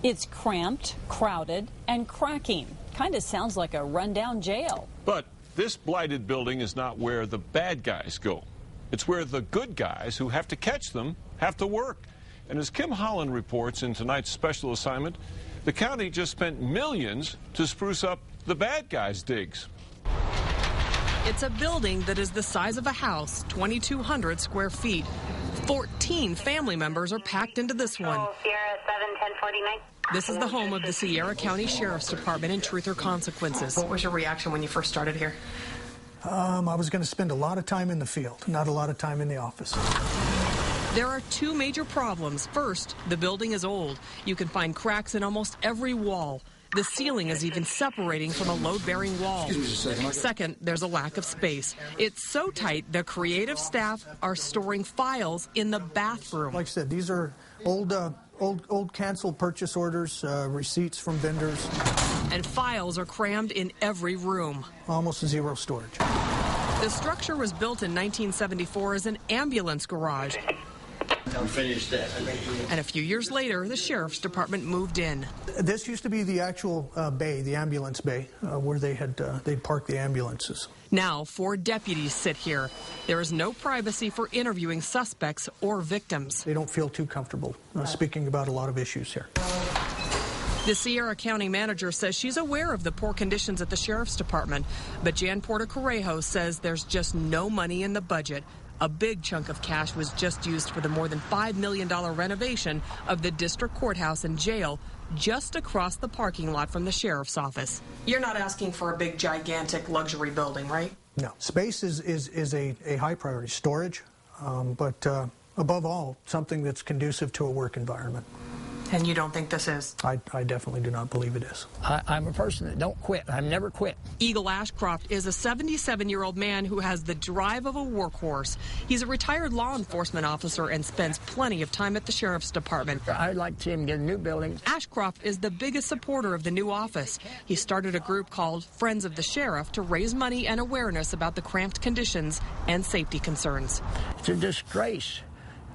It's cramped, crowded, and cracking. Kind of sounds like a rundown jail. But this blighted building is not where the bad guys go. It's where the good guys who have to catch them have to work. And as Kim Holland reports in tonight's special assignment, the county just spent millions to spruce up the bad guys' digs. It's a building that is the size of a house, 2,200 square feet. 14 family members are packed into this one. This is the home of the Sierra County Sheriff's Department in Truth or Consequences. What was your reaction when you first started here? I was going to spend a lot of time in the field, not a lot of time in the office. There are two major problems. First, the building is old. You can find cracks in almost every wall. The ceiling is even separating from a load-bearing wall. Second, there's a lack of space. It's so tight, the creative staff are storing files in the bathroom. Like I said, these are old canceled purchase orders, receipts from vendors. And files are crammed in every room. Almost zero storage. The structure was built in 1974 as an ambulance garage. And a few years later, the Sheriff's Department moved in. This used to be the actual bay, the ambulance bay, where they'd park the ambulances. Now, 4 deputies sit here. There is no privacy for interviewing suspects or victims. They don't feel too comfortable speaking about a lot of issues here. The Sierra County manager says she's aware of the poor conditions at the Sheriff's Department, but Jan Porter-Correjo says there's just no money in the budget. A big chunk of cash was just used for the more than $5 million renovation of the district courthouse and jail just across the parking lot from the sheriff's office. You're not asking for a big, gigantic luxury building, right? No. Space is a high priority. Storage, but above all, something that's conducive to a work environment. And you don't think this is? I definitely do not believe it is. I'm a person that don't quit. I've never quit. Eagle Ashcroft is a 77-year-old man who has the drive of a workhorse. He's a retired law enforcement officer and spends plenty of time at the Sheriff's Department. I'd like to see him get a new building. Ashcroft is the biggest supporter of the new office. He started a group called Friends of the Sheriff to raise money and awareness about the cramped conditions and safety concerns. It's a disgrace.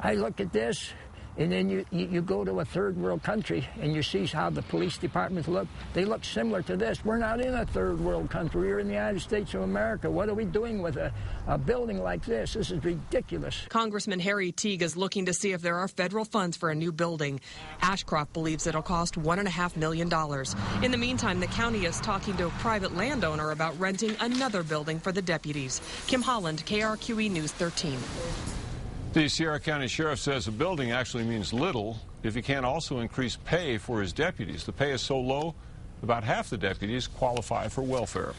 I look at this, and then you go to a third world country and you see how the police departments look. They look similar to this. We're not in a third world country. We're in the United States of America. What are we doing with a building like this? This is ridiculous. Congressman Harry Teague is looking to see if there are federal funds for a new building. Ashcroft believes it'll cost $1.5 million. In the meantime, the county is talking to a private landowner about renting another building for the deputies. Kim Holland, KRQE News 13. The Sierra County Sheriff says a building actually means little if he can't also increase pay for his deputies. The pay is so low, about half the deputies qualify for welfare.